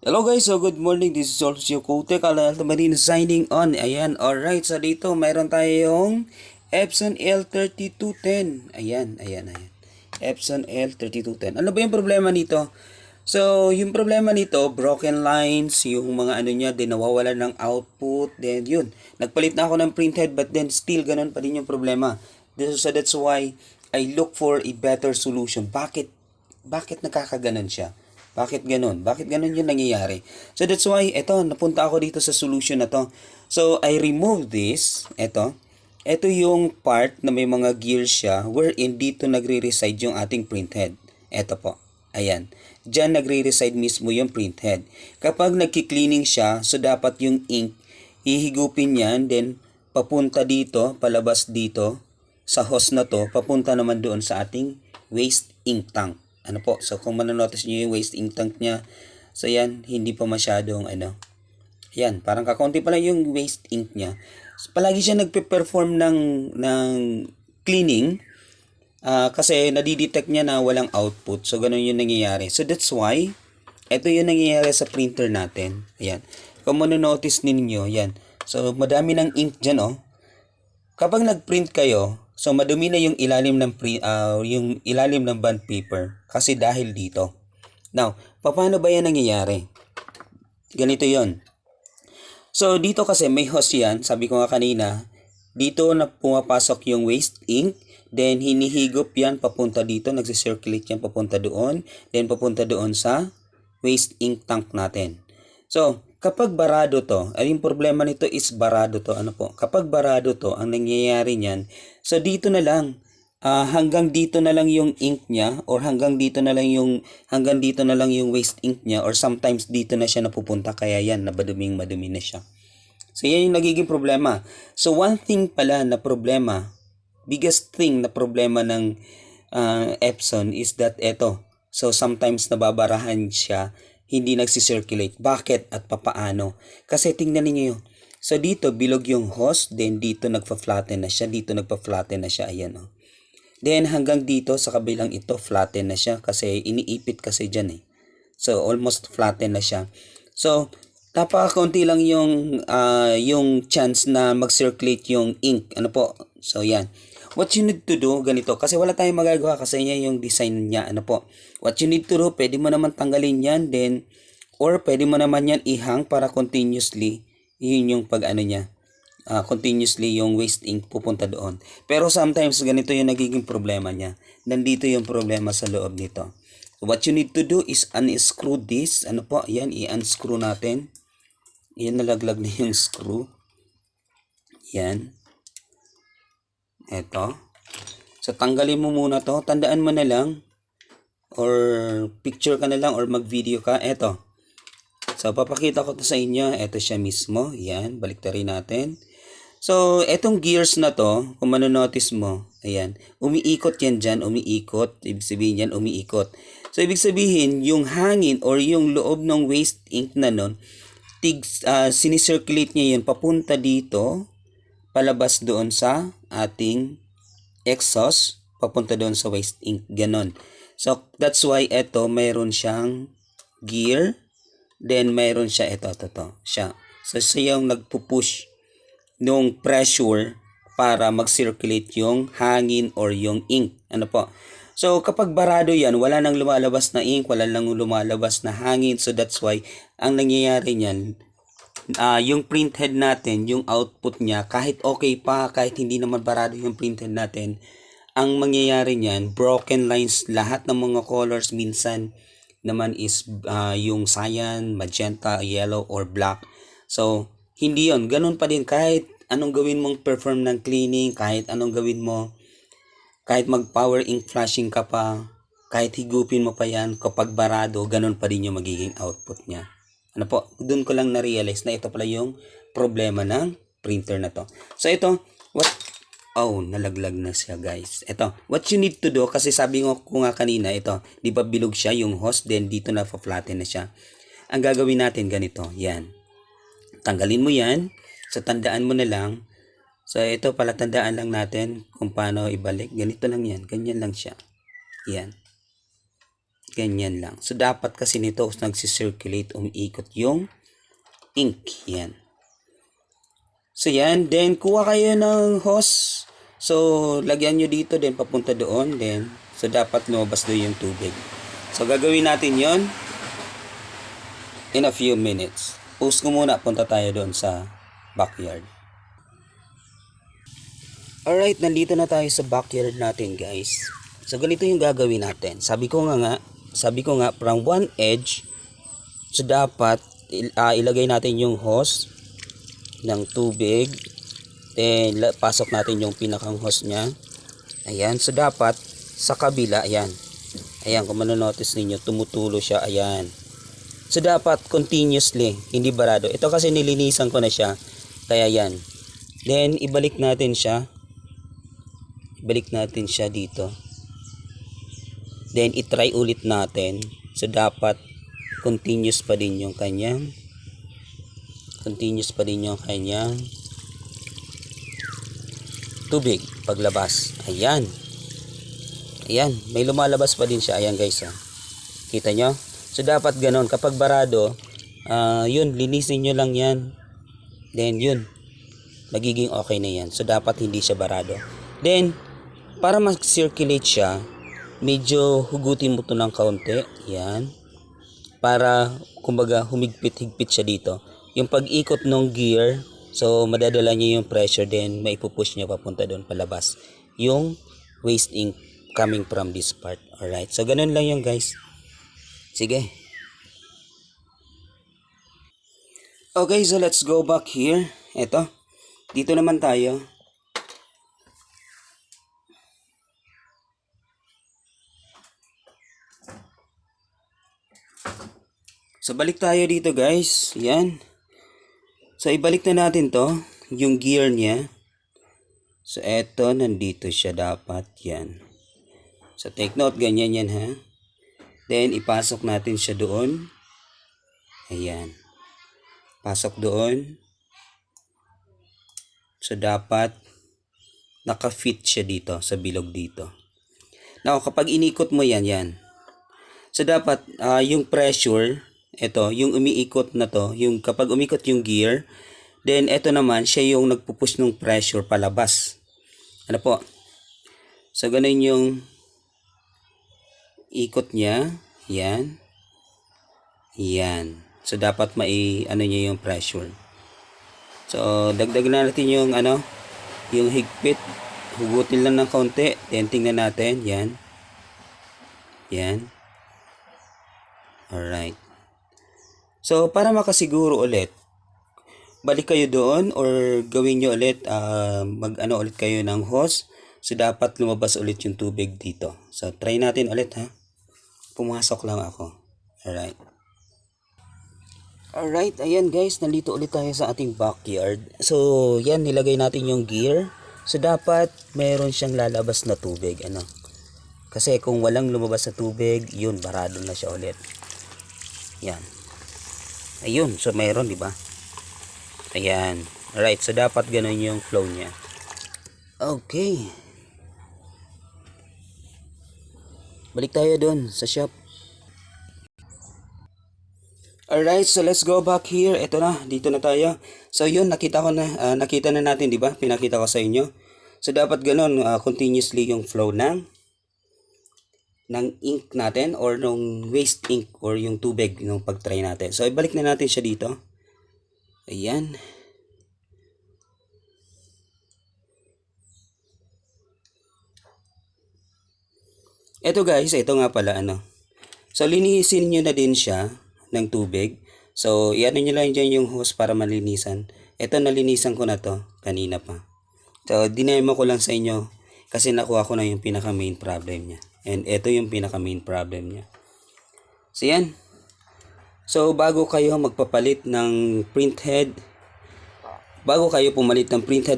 Hello guys, so good morning. This is also your Kotek Marine signing on. Ayan, alright. So dito, mayroon tayong Epson L3210. Ayan. Epson L3210. Ano ba yung problema nito? So, yung problema nito, broken lines, yung mga ano niya, din nawawala ng output, then yun. Nagpalit na ako ng printhead, but then still ganun pa din yung problema. So that's why I look for a better solution. Bakit nakakaganon siya? Bakit ganun? Bakit ganun yung nangyayari? So that's why, eto, napunta ako dito sa solution na to. So I remove this, eto. Ito yung part na may mga gears siya wherein dito nagre-reside yung ating printhead. Eto po. Ayan. Diyan nagre-reside mismo yung printhead. Kapag nagki-cleaning siya, so dapat yung ink, hihigupin yan, then papunta dito, palabas dito, sa hose na to, papunta naman doon sa ating waste ink tank. Ano po? So kung manonotice niyo yung waste ink tank niya, so yan, hindi pa masyadong yan, parang kakaunti pa lang yung waste ink niya. So, palagi siya nagpe-perform ng cleaning kasi nadidetect niya na walang output. So ganun yung nangyayari. So that's why ito yung nangyayari sa printer natin. Ayan. Kung manonotice ninyo, yan. So madami ng ink dyan, oh. Kapag nag-print kayo, so madumi na yung ilalim ng yung ilalim ng bond paper kasi dahil dito. Now, paano ba yan nangyayari? Ganito 'yon. So dito kasi may hose yan, sabi ko nga kanina, dito na pumapasok yung waste ink, then hinihigop yan papunta dito, nagsi-circulate yan papunta doon, then papunta doon sa waste ink tank natin. So, kapag barado to, ay yung problema nito is barado to. Ano po? Kapag barado to, ang nangyayari niyan, so dito na lang, hanggang dito na lang yung ink niya or hanggang dito na lang yung waste ink niya or sometimes dito na siya napupunta kaya yan madumi na siya. So yan yung nagiging problema. So one thing pala na problema, biggest thing na problema ng Epson is that eto. So sometimes nababarahan siya, hindi nagsi-circulate. Bakit at papaano? Kasi tingnan niyo yun. So dito bilog yung hose, then dito nagfa-flatten na siya, dito nagpa-flatten na siya, ayan oh. Then hanggang dito sa kabilang ito flatten na siya kasi iniipit kasi diyan eh. So almost flatten na siya. So napakakunti lang yung chance na mag-circulate yung ink. Ano po? So yan. What you need to do, ganito, kasi wala tayong magagawa kasi niya yung design niya. Ano po? What you need to do, pwede mo naman tanggalin yan, then, or pwede mo naman yan ihang para continuously, yun yung pag ano niya, continuously yung waste ink pupunta doon. Pero sometimes ganito yung nagiging problema niya. Nandito yung problema sa loob nito. What you need to do is unscrew this. Ano po? Yan, i-unscrew natin. Yan, nalaglag na yung screw. Yan. Eto. So, tanggalin mo muna to. Tandaan mo na lang. Or picture ka na lang or mag-video ka. Eto. So, papakita ko to sa inyo. Eto siya mismo. Yan. Baliktarin natin. So, etong gears na to, kung manonotice mo, ayan, umiikot yan dyan, umiikot. Ibig sabihin yan, umiikot. So, ibig sabihin, yung hangin or yung loob ng waste ink na nun, sinicirculate niya yun papunta dito, palabas doon sa ating exhaust, papunta doon sa waste ink, ganon. So, that's why ito, mayroon siyang gear, then mayroon siya, ito, siya. So, siya yung nagpupush nung pressure para mag-circulate yung hangin or yung ink. Ano po? So, kapag barado yan, wala nang lumalabas na ink, wala nang lumalabas na hangin. So, that's why, ang nangyayari niyan, yung printhead natin, yung output niya, kahit okay pa, kahit hindi naman barado yung printhead natin, ang mangyayari niyan, broken lines, lahat ng mga colors minsan naman is yung cyan, magenta, yellow, or black. So, hindi yon, ganun pa din kahit anong gawin mong perform ng cleaning, kahit anong gawin mo, kahit mag power ink flashing ka pa, kahit higupin mo pa yan, kapag barado, ganun pa din yung magiging output niya. Ano po, doon ko lang na-realize na ito pala yung problema ng printer na to. So ito, nalaglag na siya guys. Ito, what you need to do, kasi sabi ko nga kanina, ito, di ba bilog siya yung hose, then dito na flatten na siya. Ang gagawin natin ganito, yan. Tanggalin mo yan. So, tandaan mo na lang. So, ito pala tandaan lang natin kung paano ibalik. Ganito lang yan. Ganyan lang siya. Yan. Ganyan lang. So, dapat kasi nito nagsisirculate, umiikot yung ink. Yan. So, yan. Then, kuha kayo ng hose. So, lagyan nyo dito, then papunta doon. Then, so, dapat lumabas doon yung tubig. So, gagawin natin yon in a few minutes. Pause ko muna. Punta tayo doon sa backyard. Alright, nandito na tayo sa backyard natin, guys. So, ganito yung gagawin natin. Sabi ko nga, from one edge, so dapat ilagay natin yung hose ng tubig. Then, pasok natin yung pinakang hose niya. Ayan, so dapat sa kabila, ayan. Ayan, kung manonotice ninyo, tumutulo siya, ayan. So, dapat continuously, hindi barado. Ito kasi nilinisan ko na siya, kaya yan. Then, ibalik natin siya dito. Then i-try ulit natin. So dapat continuous pa din yung kanyang tubig paglabas. Ayan, may lumalabas pa din siya. Ayan, guys, kita nyo. So dapat ganon. Kapag barado, yun, linisin nyo lang yan. Then yun, magiging okay na yan. So dapat hindi siya barado. Then para mag-circulate siya, medyo hugutin mo to ng kaunti. Yan. Para, kumbaga, humigpit-higpit siya dito. Yung pag-ikot ng gear, so, madadala niya yung pressure, then maipupush niya papunta doon palabas. Yung waste ink coming from this part. Alright. So, ganun lang yung guys. Sige. Okay, so let's go back here. Eto. Dito naman tayo. So, balik tayo dito, guys. Yan. So, ibalik na natin to. Yung gear niya. So, eto. Nandito siya dapat. Yan. So, take note. Ganyan yan, ha. Then, ipasok natin siya doon. Ayan. Pasok doon. So, dapat naka-fit siya dito. Sa bilog dito. Now, kapag inikot mo yan, yan. So, dapat yung pressure, ito, yung umiikot na to, yung kapag umikot yung gear, then ito naman, siya yung nagpupush ng pressure palabas. Ano po? So, ganun yung ikot niya. Yan. Yan. So, dapat ano niya yung pressure. So, dagdag na natin yung yung higpit. Hugutin lang ng kaunti. Then, tingnan natin. Yan. Yan. Alright. So, para makasiguro ulit, balik kayo doon or gawin nyo ulit, ulit kayo ng hose. So, dapat lumabas ulit yung tubig dito. So, try natin ulit, ha. Pumasok lang ako. Alright. Alright, ayan guys, nandito ulit tayo sa ating backyard. So, yan, nilagay natin yung gear. So, dapat meron siyang lalabas na tubig, Kasi kung walang lumabas na tubig, yun, barado na siya ulit. Yan. Ayun, so mayroon, di ba? Ayan. Alright, so dapat ganun yung flow niya. Okay. Balik tayo dun sa shop. Alright, so let's go back here. Ito na, dito na tayo. So yun, nakita na natin, di ba? Pinakita ko sa inyo. So dapat ganun, continuously yung flow ng ink natin or nung waste ink or yung tubig nung pag-try natin. So, ibalik na natin siya dito. Ayan. Ito guys, ito nga pala So, linisin nyo na din siya ng tubig. So, iano nyo lang dyan yung hose para malinisan. Ito, nalinisan ko na to kanina pa. So, dinemo ko lang sa inyo kasi nakuha ko na yung pinaka main problem niya. And ito yung pinaka main problem niya. So yan. So bago kayo magpapalit ng printhead,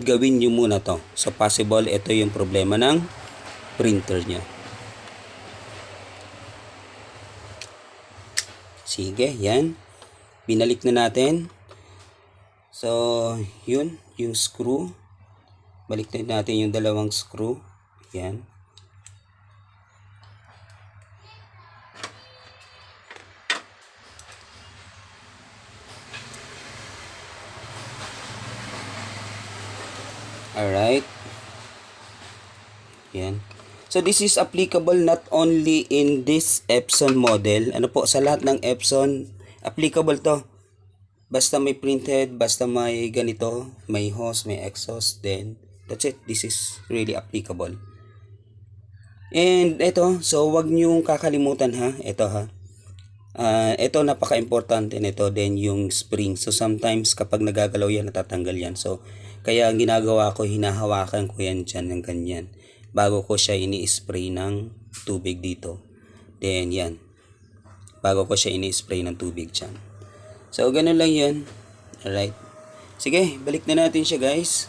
gawin nyo muna to. So possible ito yung problema ng printer nyo. Sige, yan. Binalik na natin. So yun, yung screw. Balik na natin yung dalawang screw. Yan. Alright. Yan. So this is applicable not only in this Epson model. Ano po, sa lahat ng Epson, applicable to. Basta may printhead, basta may ganito, may hose, may exhaust, then that's it. This is really applicable. And ito, so wag niyong kakalimutan ha. Ito ha. Ito napaka-importante nito din yung spring. So sometimes kapag nagagalaw yan, natatanggal yan. So kaya ang ginagawa ko, hinahawakan ko yan dyan ng ganyan bago ko siya ini-spray ng tubig dito. Then yan. Bago ko siya ini-spray ng tubig dyan. So ganun lang yan. Alright. Sige, balik na natin siya guys.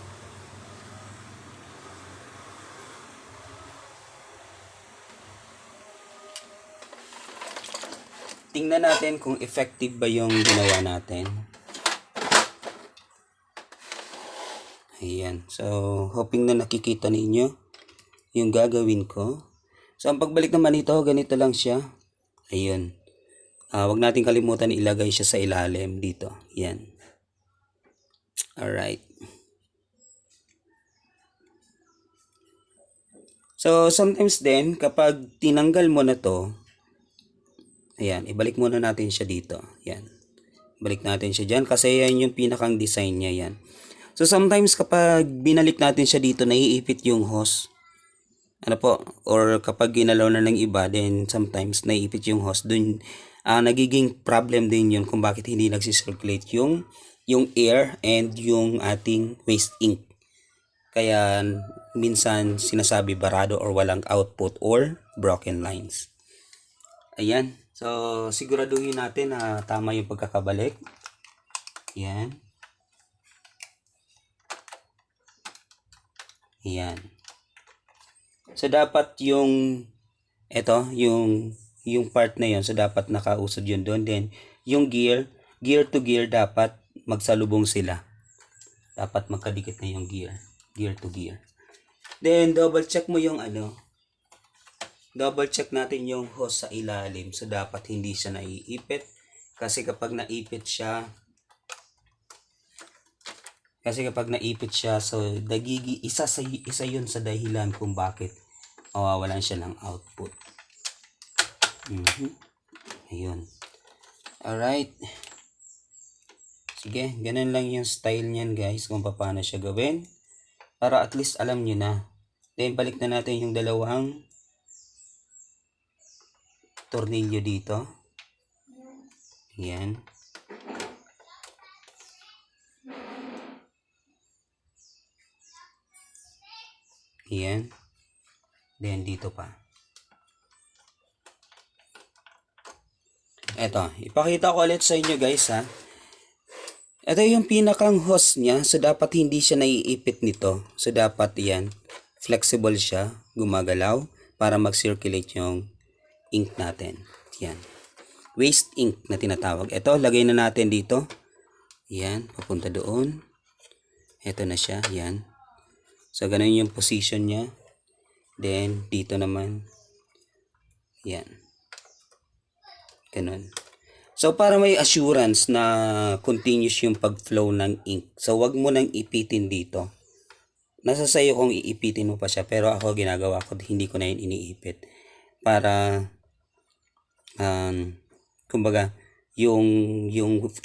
Tingnan natin kung effective ba yung ginawa natin. Ayan. So, hoping na nakikita ninyo yung gagawin ko. So, ang pagbalik naman ito, ganito lang siya. Ayun. Wag natin kalimutan ilagay siya sa ilalim dito. Yan. Alright. So, sometimes din, kapag tinanggal mo na to, ayan, ibalik muna natin siya dito. Yan. Balik natin siya dyan kasi yan yung pinakang design niya yan. So sometimes kapag binalik natin siya dito, naiipit yung hose. Ano po? Or kapag ginalaw na ng iba, then sometimes naiipit yung hose. Dun, nagiging problem din yun kung bakit hindi nagsisirculate yung air and yung ating waste ink. Kaya minsan sinasabi barado or walang output or broken lines. Ayan. So, siguraduhin natin na tama yung pagkakabalik. Yan. Yan. So, dapat yung part na yun, so dapat nakausad yun doon. Then, yung gear to gear, dapat magsalubong sila. Dapat magkadikit na yung gear to gear. Then, double check mo yung double check natin yung hose sa ilalim. So, dapat hindi siya naiipit. Kasi kapag naipit siya, so, isa yun sa dahilan kung bakit mawawalan siya ng output. Ayun. Alright. Sige, ganun lang yung style niyan guys, kung paano siya gawin. Para at least alam nyo na. Then, balik na natin yung dalawang tornilyo dito. Yan. Yan. Then dito pa. Eto, ipakita ko ulit sa inyo guys ha. Ito yung pinakang hose niya. So dapat hindi siya naiipit nito. So dapat yan. Flexible siya. Gumagalaw. Para mag-circulate yung ink natin. Yan. Waste ink na tinatawag. Ito, lagay na natin dito. Yan. Papunta doon. Ito na siya. Yan. So, ganun yung position niya. Then, dito naman. Yan. Ganun. So, para may assurance na continuous yung pag-flow ng ink. So, wag mo nang ipitin dito. Nasa sayo kung iipitin mo pa siya. Pero ako, ginagawa ko, hindi ko na yun iniipit. Para kumbaga yung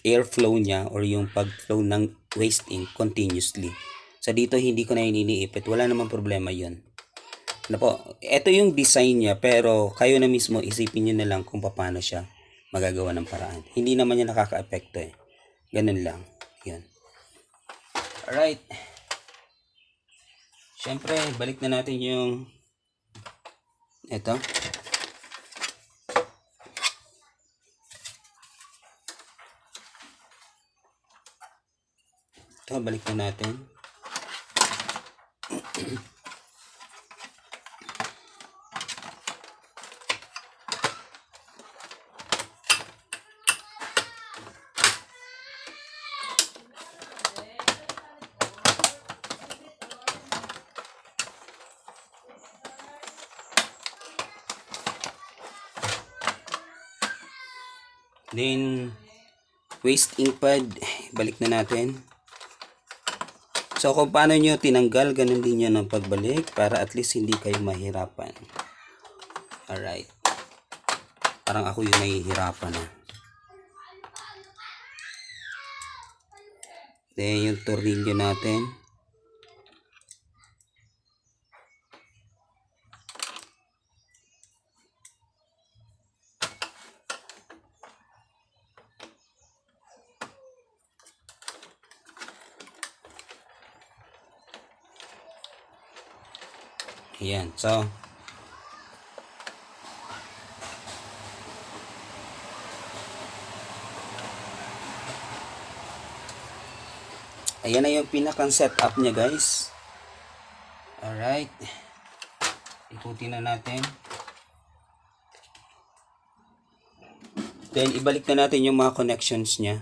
airflow niya or yung pagflow ng waste ink continuously. So dito hindi ko na iniipit, wala namang problema yun. Ano po, ito yung design niya pero kayo na mismo isipin niyo na lang kung paano siya magagawa ng paraan. Hindi naman niya nakaka-epekto eh. Ganun lang. Yun. Alright. Siyempre, balik na natin yung ito. Ito, balik na natin. Then, waste ink pad, balik na natin. So kung paano nyo tinanggal, ganun din yan ang pagbalik para at least hindi kayo mahirapan. Alright. Parang ako yung nahihirapan na. Then yung tornilyo natin. Ayan, so ayan na yung pinakang setup niya, guys. Alright. Ikutin na natin. Then ibalik na natin yung mga connections niya.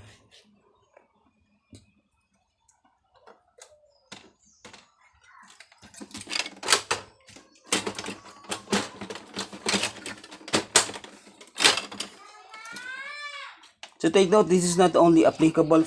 So take note, this is not only applicable